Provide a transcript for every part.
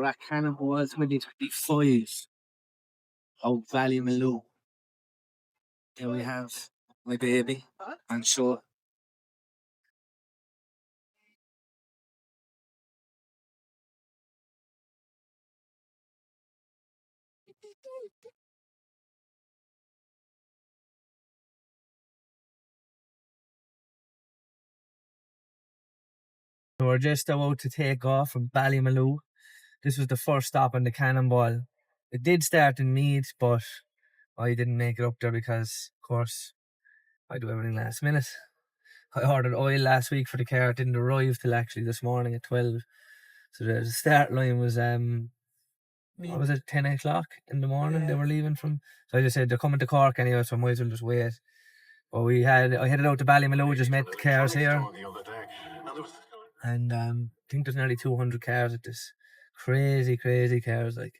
at Cannonball 2025 out Ballymaloe. Here we have my baby on show. So we're just about to take off from Ballymaloe. This was the first stop on the Cannonball. It did start in Meath, but I didn't make it up there because, of course, I do everything last minute. I ordered oil last week for the car. It didn't arrive till actually this morning at 12. So the start line was, what was it, 10 o'clock in the morning? Yeah. They were leaving from. So I just said, they're coming to Cork anyway, so I might as well just wait. But I headed out to Ballymaloe, just met the cars here. And I think there's nearly 200 cars at this. Crazy cars. Like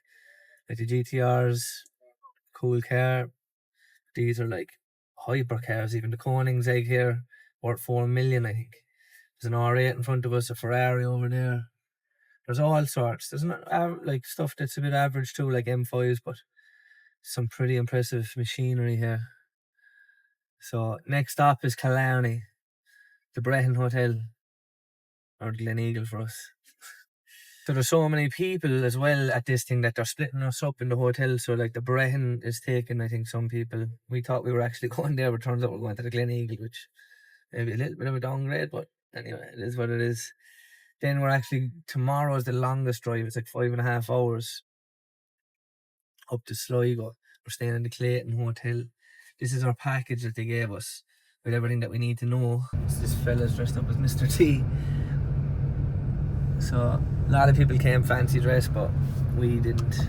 the GT-R's, cool car. These are like hyper cars. Even the Koenigsegg here, worth 4 million, I think. There's an R8 in front of us, a Ferrari over there. There's all sorts. There's not like stuff that's a bit average too, like M5s, but some pretty impressive machinery here. So next stop is Killarney, the Breton Hotel, or Glen Eagle for us. So there's so many people as well at this thing that they're splitting us up in the hotel. So like the Breton is taking, I think, some people. We thought we were actually going there, but turns out we're going to the Glen Eagle, which maybe a little bit of a downgrade, but anyway, it is what it is. Then we're actually, tomorrow is the longest drive. It's like 5.5 hours up to Sligo. We're staying in the Clayton Hotel. This is our package that they gave us with everything that we need to know. This fella's dressed up as Mr. T. So a lot of people came fancy dressed, but we didn't.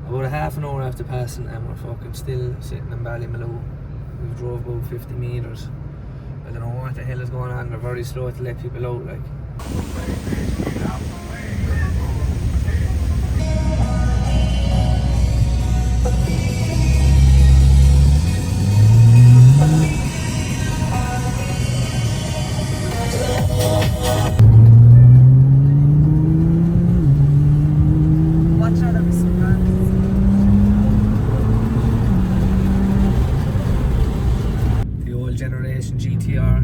About a half an hour after passing, and we're fucking still sitting in Ballymaloe. We drove about 50 metres. I don't know what the hell is going on. They're very slow to let people out, like. Generation GT-R, I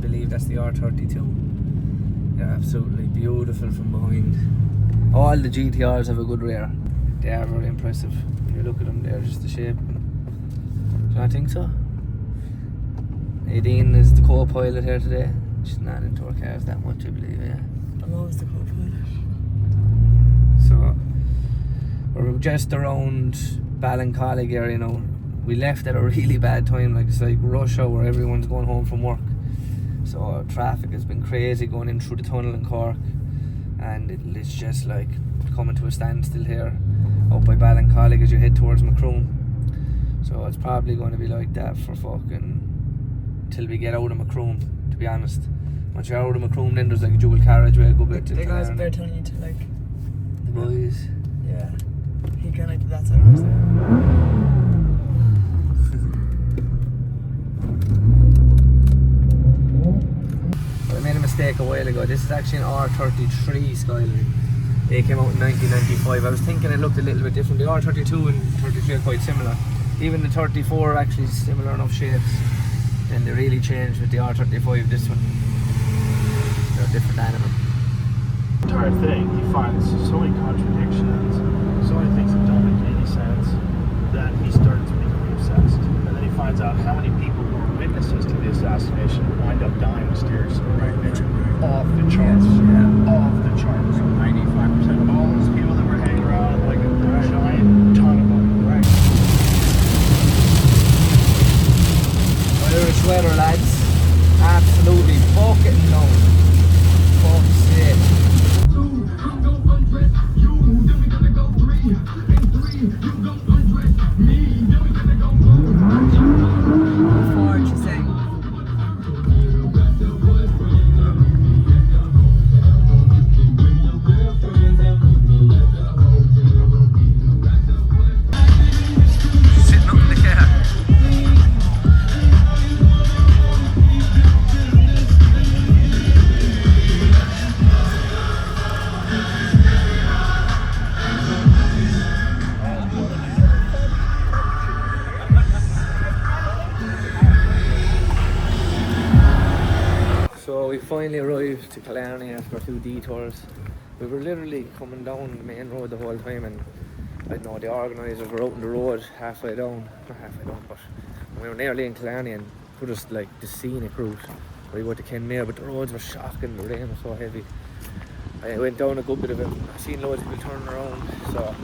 believe that's the R32. They're absolutely beautiful from behind. All the GT-Rs have a good rear. They are very impressive. If you look at them, they're just the shape. Do you think so? Nadine is the co-pilot here today. She's not into her cars that much, I believe, yeah. I'm always the co-pilot. So, we're just around Ballincollig area, you know. We left at a really bad time, like it's like rush hour, everyone's going home from work. So traffic has been crazy going in through the tunnel in Cork, and it's just like coming to a standstill here out by Ballincollig as you head towards Macroom. So it's probably going to be like that for fucking till we get out of Macroom, to be honest. Once you're out of Macroom, then there's like a dual carriageway, go back to the guys they're telling you to like the boys. Yeah, he kind of did that side of us. I made a mistake a while ago. This is actually an R33 Skyline. They came out in 1995. I was thinking it looked a little bit different. The R32 and 33 are quite similar. Even the 34 are actually similar enough shapes. Then they really changed with the R35. This one, they're a different animal. The entire thing, he finds so many contradictions, so many things that don't make any sense, that he started to become obsessed. And then he finds out how many people who were witnesses to the assassination wind up dying mysteriously. Right, off the charts. Yeah. Off the charts. 95% of all those people that were hanging around like a giant ton of them. Right. Irish weather, lads. Absolutely bucketing down. Fuck's sake. finally arrived to Killarney after a few detours. We were literally coming down the main road the whole time, and I don't know, the organisers were out on the road halfway down, not halfway down, but we were nearly in Killarney and put us like the scenic route where we went to Kenmare, but the roads were shocking, the rain was so heavy. I went down a good bit of it. I seen loads of people turning around, so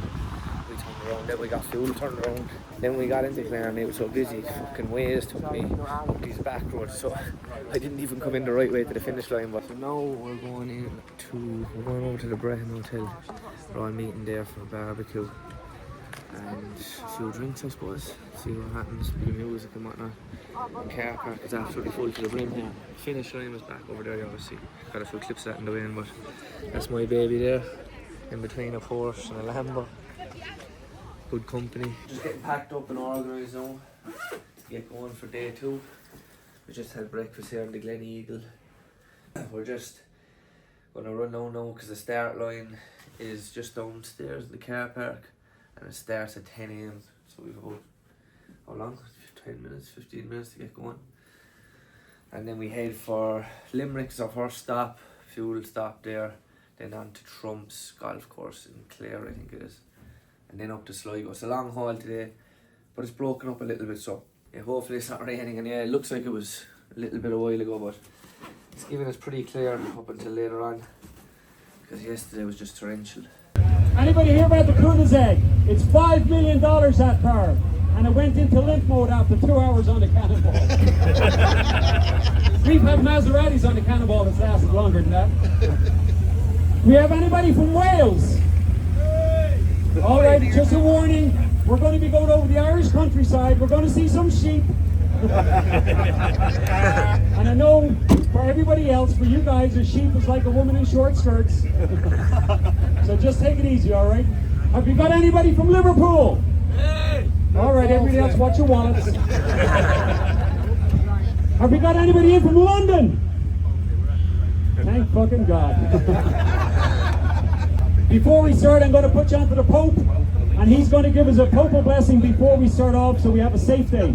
we turned around. Then we got fuel, turned around. Then we got into Clare and it was so busy. Fucking ways took me up these back roads, so I didn't even come in the right way to the finish line. But so now we're going over to the Breton Hotel. We're all meeting there for a barbecue and a few drinks, I suppose. See what happens, bit of music and whatnot. The car park is absolutely full to the brim here. Finish line was back over there, obviously. Got a few clips of that in the way in, but that's my baby there, in between a Porsche and a Lambo. Good company. Just getting packed up and organised now to get going for day 2. We just had breakfast here in the Glen Eagle. We're just going to run down now because the start line is just downstairs in the car park and it starts at 10 AM. So we've about, how long? 10 minutes, 15 minutes to get going. And then we head for Limerick is our first stop, fuel stop there. Then on to Trump's golf course in Clare, I think it is. And then up to Sligo. It's a long haul today, but it's broken up a little bit, so yeah, hopefully it's not raining. And yeah, it looks like it was a little bit a while ago, but it's giving us pretty clear up until later on, because yesterday was just torrential. Anybody hear about the Koenigsegg? It's $5 million that car, and it went into limp mode after 2 hours on the Cannonball. We've had Maseratis on the Cannonball that's lasted longer than that. We have anybody from Wales? All right, just a warning. We're going to be going over the Irish countryside. We're going to see some sheep. And I know for everybody else, for you guys, a sheep is like a woman in short skirts. So just take it easy, all right? Have you got anybody from Liverpool? All right, everybody else, watch your wallets. Have we got anybody in from London? Thank fucking God. Before we start, I'm going to put you onto the Pope, and he's going to give us a Popal blessing before we start off, so we have a safe day.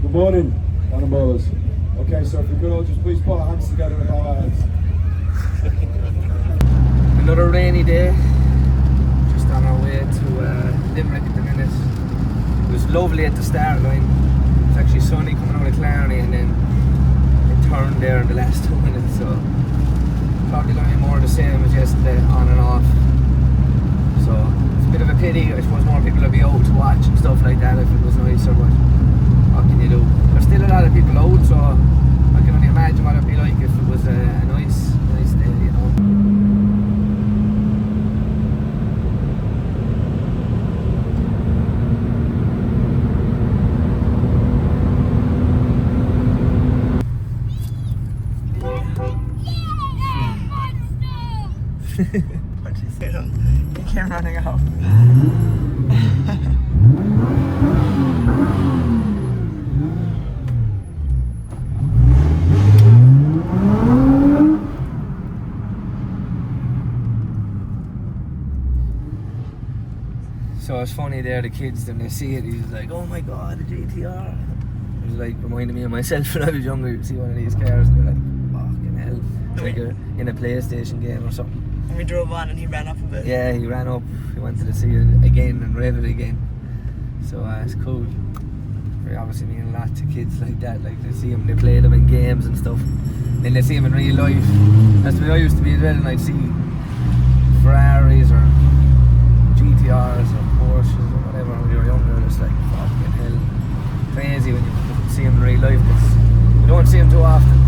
Good morning, Cannonballers. Okay, so if we could all just please put our hands together and bow our heads. Another rainy day, just on our way to Limerick at the minute. It was lovely at the start line. It was actually sunny coming out of Killarney, and then it turned there in the last 2 minutes, so probably going to be more the same as yesterday, on and off. So it's a bit of a pity. I suppose more people would be out to watch and stuff like that if it was nicer, but what can you do? There's still a lot of people out, so I can only imagine what it'd be like if it was a nice day, you know. What did you say to him? He came running out. So it's funny there, the kids, when they see it, he's like, oh my god, a GT-R. It was like reminding me of myself when I was younger. You'd see one of these cars and they're like, fucking hell. It's like you're in a PlayStation game or something. And we drove on and he ran up a bit. Yeah, he ran up, he wanted to see it again and rev it again. So it's cool. They obviously mean a lot to kids like that, like they see them, they play them in games and stuff. Then they see them in real life. That's the way I used to be as well, and I'd see Ferraris or GT-Rs or Porsches or whatever when you were younger. It's like fucking hell, crazy when you see them in real life, because you don't see them too often.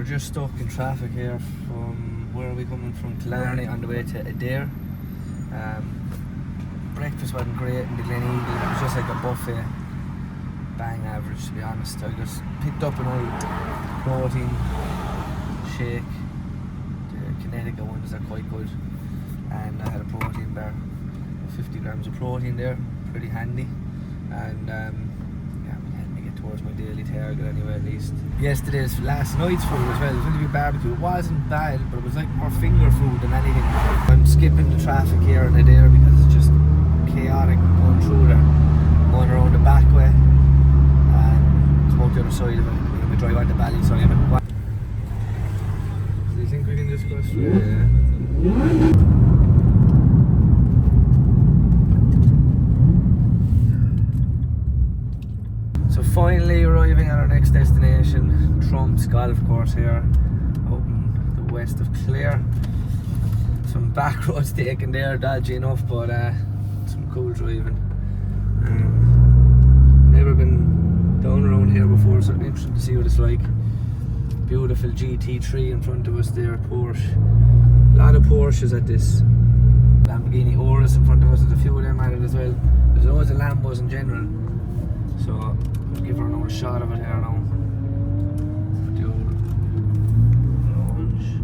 Just stuck in traffic here from where are we coming from, Killarney on the way to Adair. Breakfast wasn't great in the Glen Eagle, it was just like a buffet. bang average, to be honest. I just picked up an old protein shake. The Connecticut ones are quite good, and I had a protein bar, 50 grams of protein there, pretty handy, and yeah, it helped me get towards my daily target anyway, at least. Last night's food as well, it was going to be barbecue. It wasn't bad, but it was like more finger food than anything. I'm skipping the traffic here and there because it's just chaotic going through there, going around the back way and come out the other side of it. We're going to drive on the valley side of it. Do you think we can just go straight? Yeah. So finally arriving at our next destination, Trump's golf course here, out in the west of Clare. Some back roads taken there, dodgy enough, but some cool driving. Never been down around here before, so it'll be interesting to see what it's like. Beautiful GT3 in front of us there, Porsche. A lot of Porsches at this. Lamborghini Urus in front of us, there's a few of them at it as well. There's loads of Lambos in general. So we'll give her another shot of it here now. The old orange.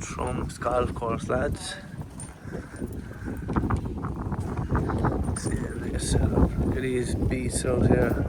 Trump's golf course, lads. Let's see how they get set up. Look at these beasts out here.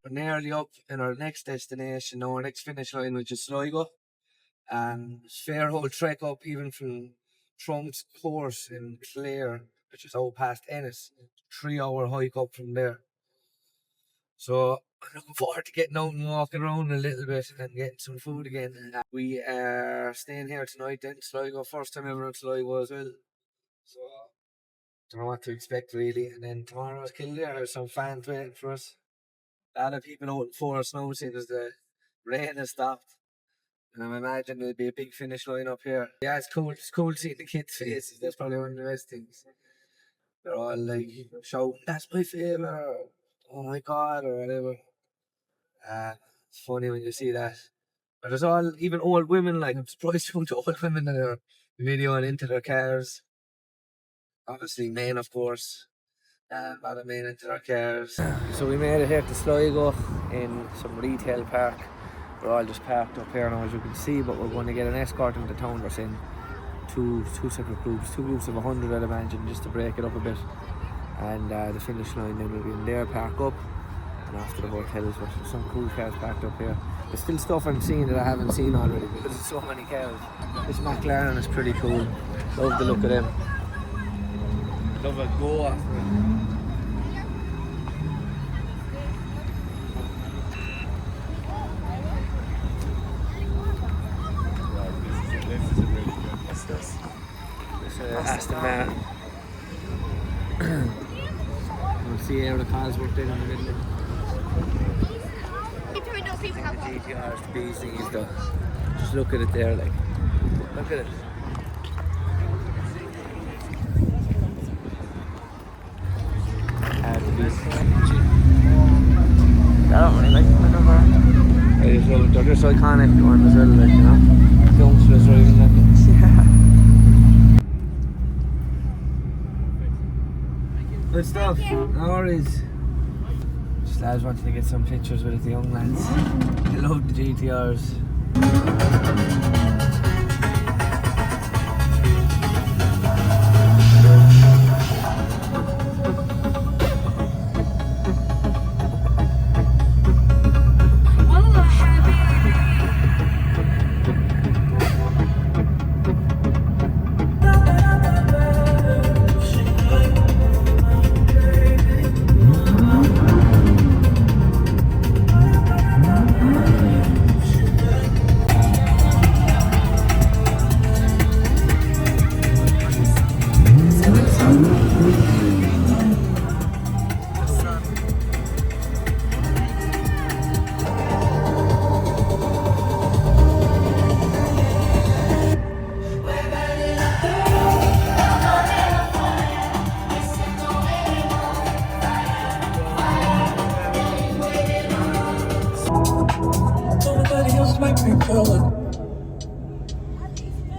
We're nearly up in our next destination, our next finish line, which is Sligo. It's a fair old trek up, even from Trump's course in Clare, which is out past Ennis. 3-hour hike up from there. So I'm looking forward to getting out and walking around a little bit and getting some food again. We are staying here tonight then, Sligo, first time ever in Sligo as well. So don't know what to expect really. And then tomorrow's Kildare, there's some fans waiting for us. A lot of people out in Forest now since the rain has stopped. And I imagine there'll be a big finish line up here. Yeah, it's cool seeing the kids' faces. That's probably one of the best things. They're all like shouting, "That's my favourite," "Oh my god," or whatever. It's funny when you see that. But there's all, even old women, like I'm surprised to old women that are videoing into their cars. Obviously men, of course. A lot of men into their cars. So we made it here to Sligo in some retail park. We're all just parked up here now, as you can see, but we're going to get an escort into town. We're saying two separate groups, 2 groups of 100, I'd imagine, just to break it up a bit. And the finish line then will be in there, park up, and after the hotels, there's some cool cars parked up here. There's still stuff I'm seeing that I haven't seen already because there's so many cars. This McLaren is pretty cool. Love the look of them. Love a go after it. What's this? It's Aston Martin. We'll see how the cars worked in the middle. The GT-R's, the bees thingies though. Just look at it there, like. Look at it. I don't really like them over. just love it. They're just iconic one as well, like, you know. Youngsters driving like it. Yeah. Good stuff. No worries. Just lads wanting to get some pictures with it, the young lads. They love the GT-Rs.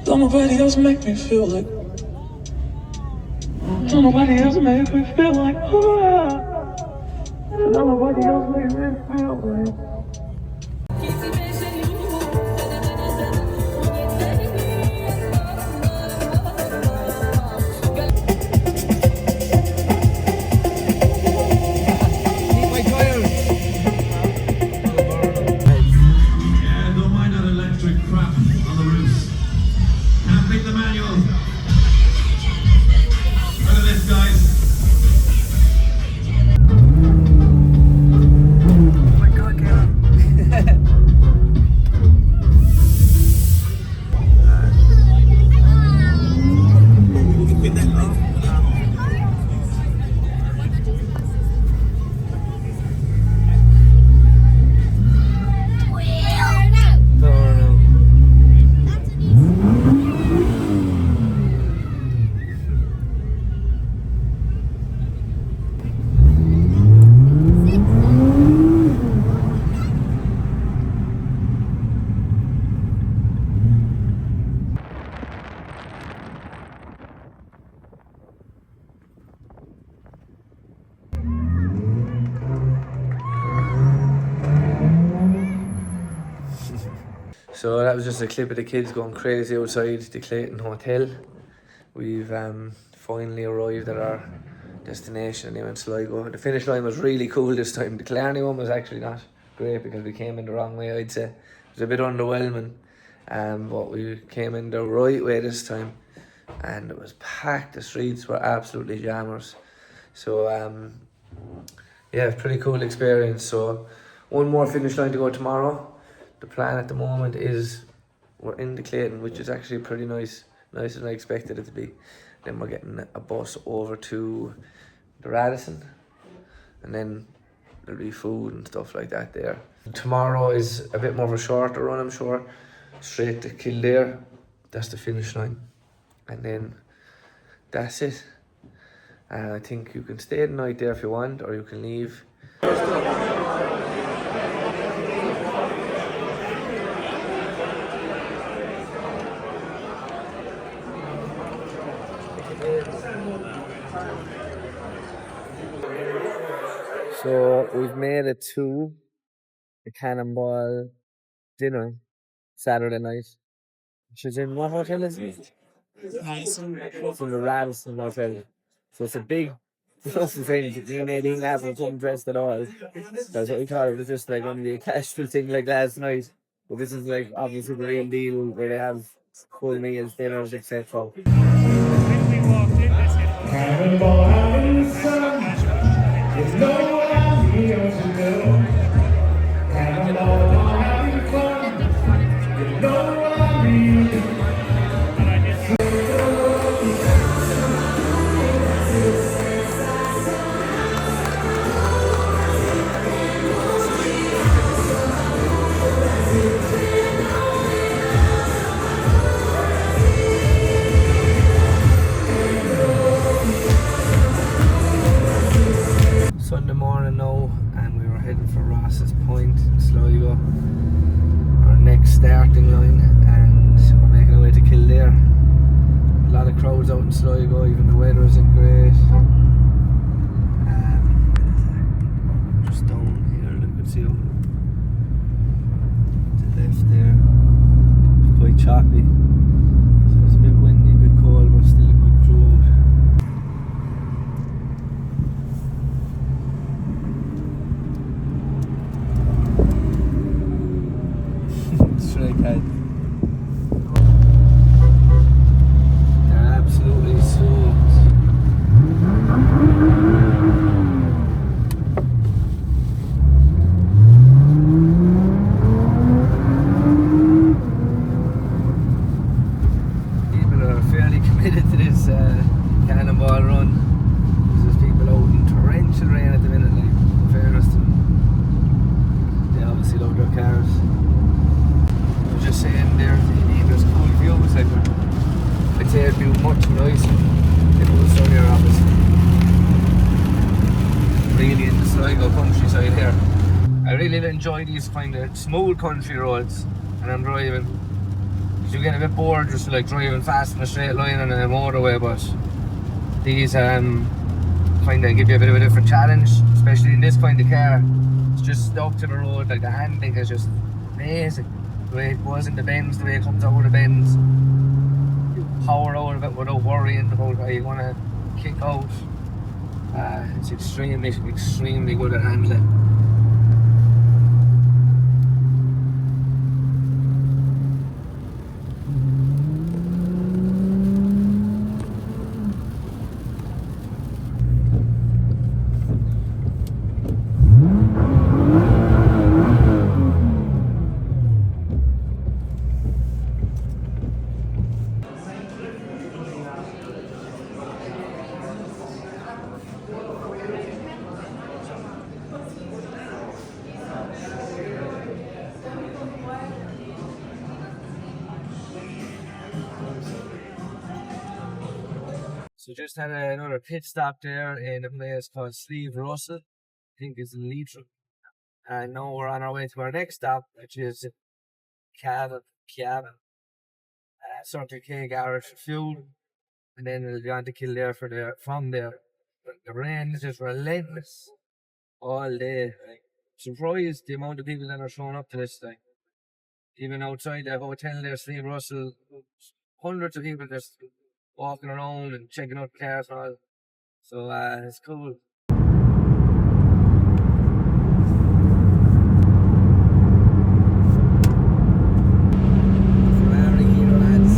Don't nobody else make me feel like. Don't nobody else make me feel like. Don't nobody else make me feel like. So that was just a clip of the kids going crazy outside the Clayton Hotel. We've finally arrived at our destination anyway in Sligo. The finish line was really cool this time. The Clare one was actually not great because we came in the wrong way, I'd say. It was a bit underwhelming, but we came in the right way this time. And it was packed, the streets were absolutely jammers. So yeah, pretty cool experience. So one more finish line to go tomorrow. The plan at the moment is we're in the Clayton, which is actually pretty nicer than I expected it to be. Then we're getting a bus over to the Radisson, and then there'll be food and stuff like that there. Tomorrow is a bit more of a shorter run, I'm sure. Straight to Kildare, that's the finish line. And then that's it. And I think you can stay the night there if you want, or you can leave. So we've made it to the Cannonball dinner Saturday night, which is in what hotel is it? Radisson. It's in the Radisson Hotel. So it's a big fluffy thing. You didn't have to come dressed at all. That's what we thought. It was just like only a casual thing like last night. But this is like obviously the real deal where they have full meals, dinners, etc. Cannonball out in the sun, there's no one here to know. Cannonball out having fun, there's no one here. driving, the weather isn't great. Just down here, look, you can see over to the left there. It's quite choppy, so it's a bit windy, a bit cold, but still a good crowd. Strike head. They're absolutely soaked. People are fairly committed to this Cannonball run. There's people out in torrential rain at the minute, like, in fairness to them. They obviously love their cars. I was just saying there's cool views, like, I'd say it'd be much nicer if it was sunnier, obviously. Really in the Sligo countryside here. I really enjoy these kind of smooth country roads when I'm driving. Because you get a bit bored just like driving fast in a straight line on a motorway, but these kind of give you a bit of a different challenge, especially in this kind of car. It's just stuck to the road, like the handling is just amazing. The way it goes in the bends, the way it comes out of the bends. Power out of it without worrying about how you want to kick out. It's extremely good at handling. So just had another pit stop there in a place called Sligo, I think it's in Leitrim. And now we're on our way to our next stop, which is Kerry, 30k garage for fuel, and then we'll be on to Kildare from there. But the rain is just relentless all day. Like, surprised the amount of people that are showing up to this thing. Even outside the hotel there, Sligo, hundreds of people just walking around and checking out cars and all. So it's cool. Ferrari here, lads.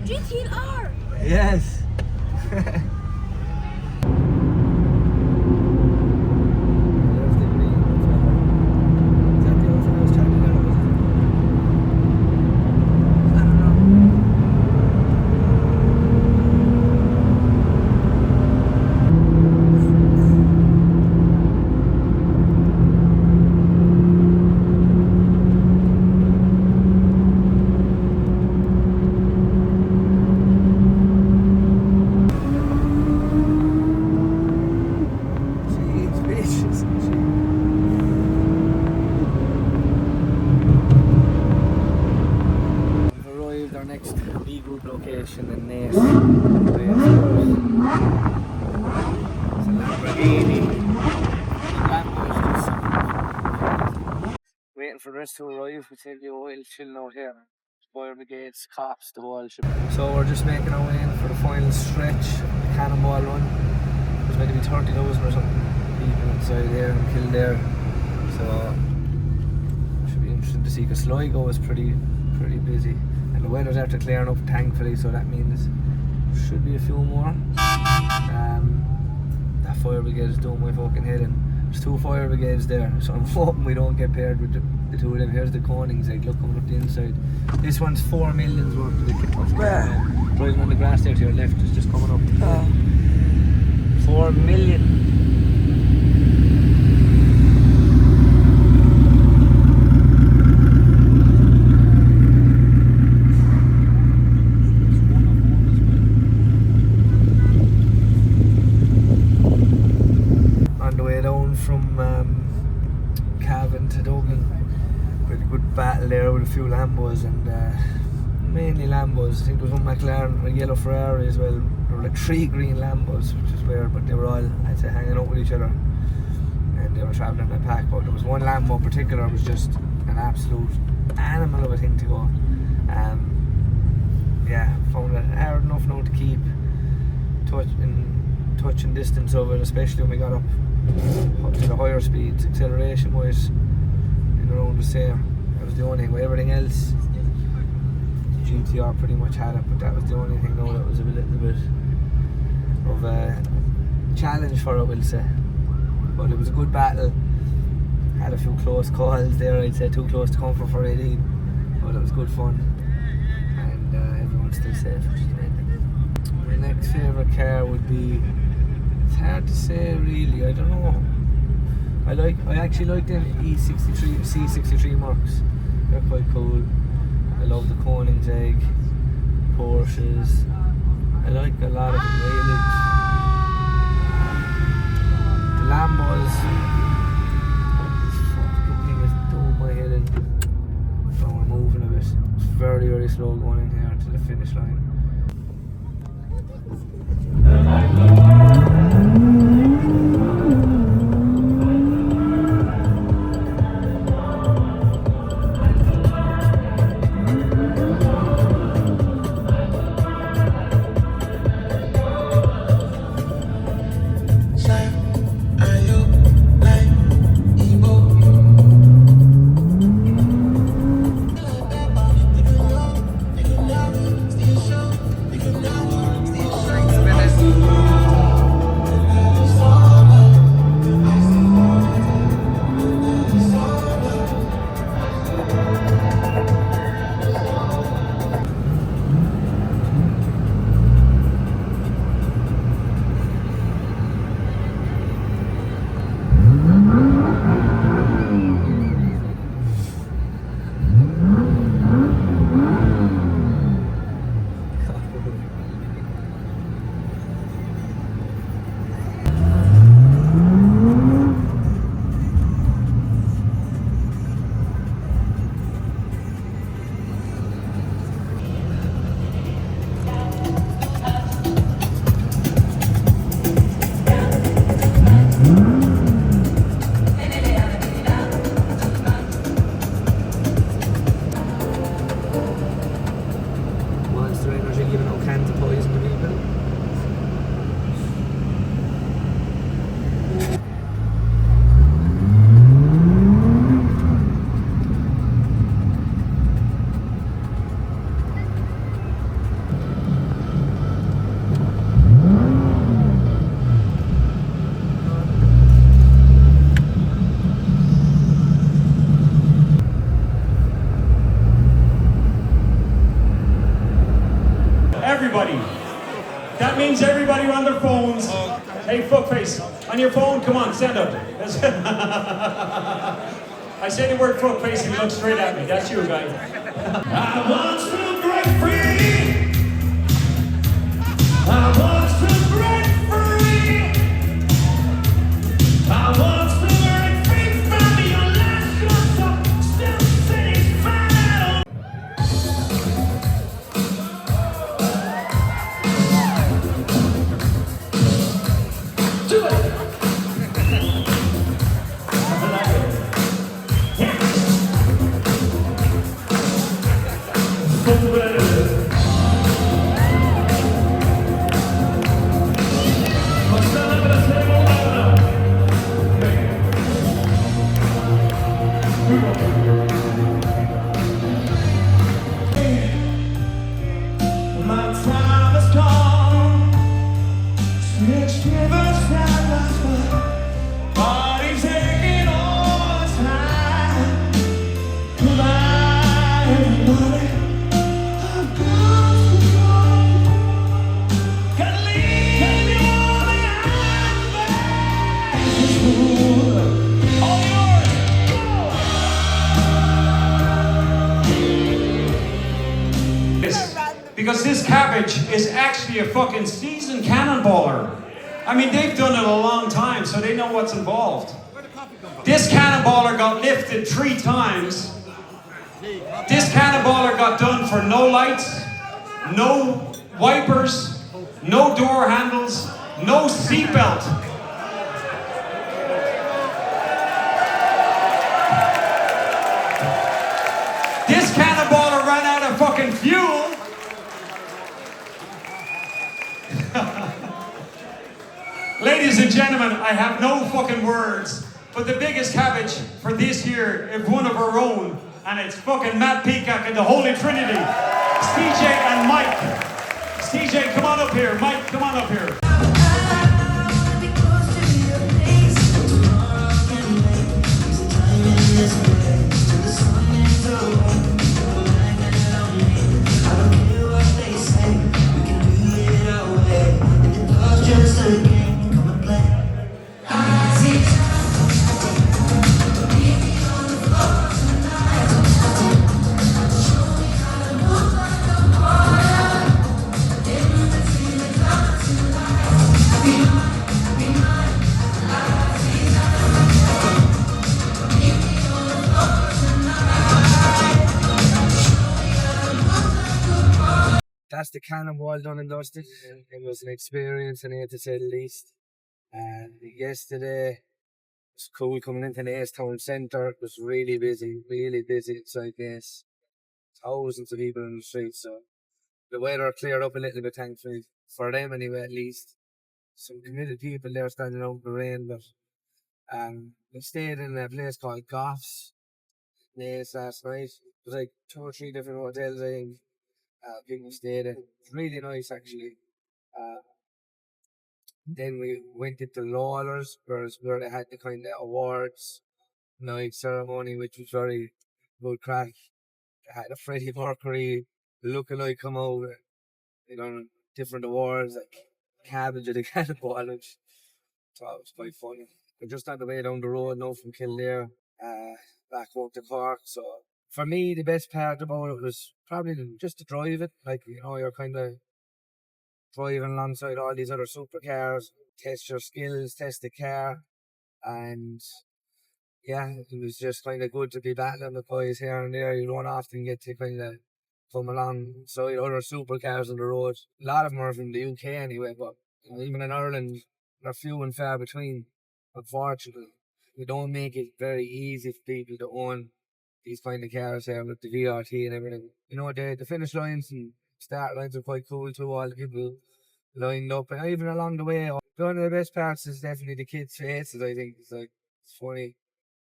GT-R! Yes. Location in Naas. It's a Lamborghini. Waiting for the rest to arrive. We take the oil chilling out here. Fire brigades, cops, the whole ship. So we're just making our way in for the final stretch of the Cannonball run. There's meant to be 30,000 or something people inside there and Kildare. So it should be interesting to see, because Sligo is pretty busy. And the weather's after clearing up, thankfully, so that means there should be a few more. That fire brigade is doing my fucking head in. There's 2 fire brigades there, so I'm hoping we don't get paired with the 2 of them. Here's the Conings, like, look, coming up the inside. This one's 4 millions worth of the kit. Driving on the grass there to your left is just coming up. 4 million. battle there with a few Lambos and mainly Lambos. I think there was one McLaren, a yellow Ferrari as well. There were like 3 green Lambos, which is weird, but they were all, I'd say, hanging out with each other. And they were travelling in a pack, but there was one Lambo in particular was just an absolute animal of a thing to go. Yeah, found it hard enough now to keep touching distance of it, especially when we got up to the higher speeds, acceleration wise, in around the same. That was the only thing. With everything else, the GT-R pretty much had it, but that was the only thing now that was a little bit of a challenge for it, we'll say. But it was a good battle. Had a few close calls there, I'd say too close to comfort for 18, but it was good fun, and everyone's still safe, which is the main thing. My next favourite car would be, it's hard to say really, I don't know. I actually like them E63, C63 Mercs. They're quite cool. I love the Koenigsegg, Porsches. I like a lot of them really. The Lambos, this fucking thing is doing my head in. So we're moving a bit. It's very, very slow going in here to the finish line. Everybody. That means everybody on their phones. Hey, fuckface, on your phone, come on, stand up. I say the word fuckface and you look straight at me. That's you, guy. I want to break free. I want to break free. I want to break free from your last shot of still sitting fine. Do it! My time has come. Switch rivers down my spine. Body's aching all the time. Goodbye, everybody. I've got to go. Gotta leave you all behind. This world, all yours. Because this cabbage is actually a fucking seasoned cannonballer. I mean, they've done it a long time, so they know what's involved. This cannonballer got lifted 3 times This Cannonballer got done for no lights, no wipers, no door handles, no seatbelt. This Cannonballer ran out of fucking fuel. Ladies and gentlemen, I have no fucking words, but the biggest cabbage for this year is one of our own, and it's fucking Matt Peacock and the Holy Trinity, CJ and Mike. CJ, come on up here. Mike, come on up here. That's the Cannonball done and dusted. It was an experience, and to say the least. And yesterday was cool coming into Naas town centre. It was really busy inside Naas. Thousands of people in the streets. So the weather cleared up a little bit, thankfully for them anyway. At least some committed people there standing out in the rain. But we stayed in a place called Goffs Naas last night. It was like 2 or 3 different hotels, I think. People stayed in. It's really nice, actually. Then we went into Lawlers, where they had the kind of awards night ceremony, which was very good crack. They had a Freddie Mercury lookalike come out, different awards like Cabbage of the Cannonball, which I thought was quite funny. We're just on the way down the road now from Kildare, back up to Cork. So for me, the best part about it was probably just to drive it. Like, you're kind of driving alongside all these other supercars, test your skills, test the car. And yeah, it was just kind of good to be battling the boys here and there. You don't often get to kind of come alongside other supercars on the road. A lot of them are from the UK anyway, but even in Ireland, they're few and far between. Unfortunately, we don't make it very easy for people to own these kind of cars here with the VRT and everything. The finish lines and start lines are quite cool too, all the people lined up. And even along the way, one of the best parts is definitely the kids' faces, I think. It's funny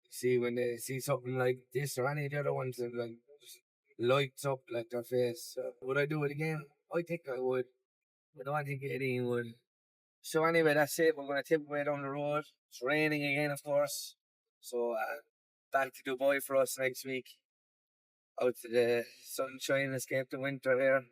to see when they see something like this or any of the other ones, and like just lights up like their face. So, would I do it again? I think I would. I don't think anyone would. So anyway, that's it. We're going to tip away down the road. It's raining again, of course. So back to Dubai for us next week. Out to the sunshine, escape the winter here.